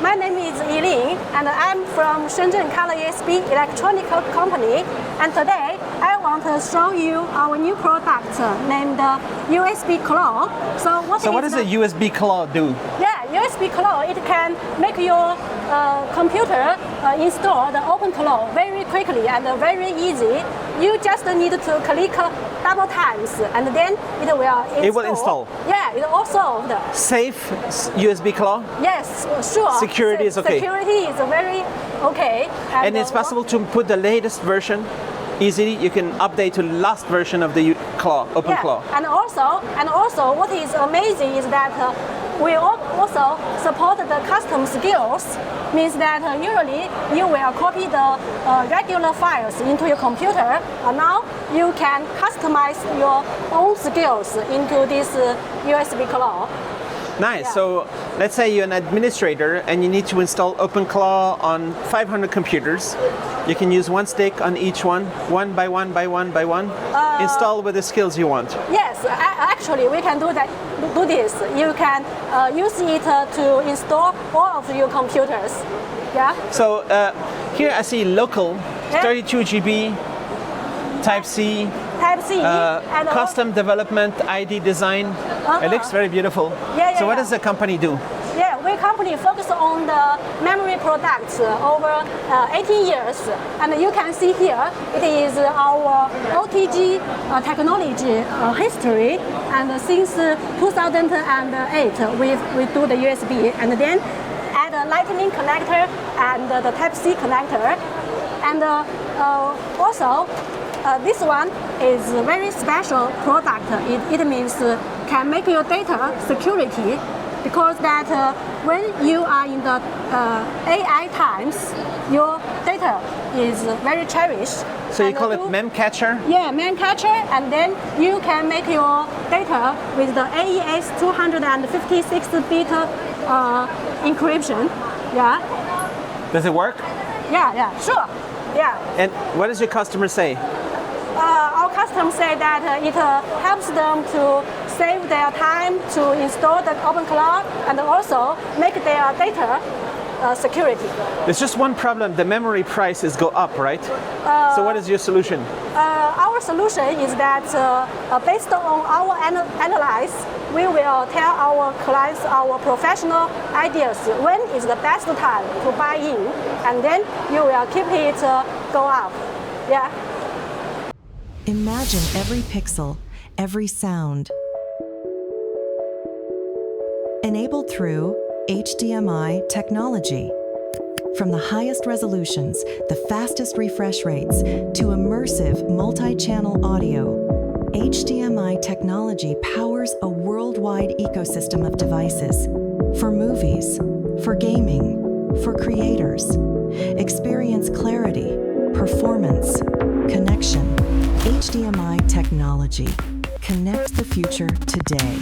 my name is Yili, and I'm from Shenzhen Colorusb Electronica company. And today I want to show you our new product named USB claw. So what does a USB claw do? Yeah, USB claw, it can make your computer install the open claw very quickly and very easy. You just need to click double times and then it will install. It will install? Yeah, it also Safe USB claw? Yes, sure. Security is okay? Security is very okay. And it's possible to put the latest version easily. You can update to the last version of the claw, open claw. And also what is amazing is that we also support the custom skills. Means that usually you will copy the regular files into your computer, and now you can customize your own skills into this USB claw. Nice. Yeah. So let's say you're an administrator and you need to install OpenClaw on 500 computers. You can use one stick on each one by one by one by one. Install with the skills you want. Yes, actually we can do this. You can use it to install all of your computers. Yeah. So here I see local, 32 GB, Type-C. Type-C. And custom development, ID design. It looks very beautiful. So what does the company do? Yeah, we company focus on the memory products over 18 years. And you can see here, it is our OTG technology history. And since 2008, we do the USB. And then add a lightning connector and the Type-C connector. And also, this one is a very special product. It means can make your data security, because that when you are in the AI times, your data is very cherished. So you call it mem catcher? Yeah, mem catcher, and then you can make your data with the AES 256-bit encryption. Yeah. Does it work? Yeah, sure. Yeah. And what does your customer say? Our customers say that it helps them to save their time to install the OpenClaw and also make their data security. There's just one problem, the memory prices go up, right? So what is your solution? Our solution is that based on our analysis, we will tell our clients our professional ideas when is the best time to buy in, and then you will keep it go up. Yeah. Imagine every pixel, every sound, enabled through HDMI technology. From the highest resolutions, the fastest refresh rates, to immersive multi-channel audio, HDMI technology powers a worldwide ecosystem of devices for movies, for gaming, for creators. Experience clarity, performance, connection. HDMI technology. Connect the future today.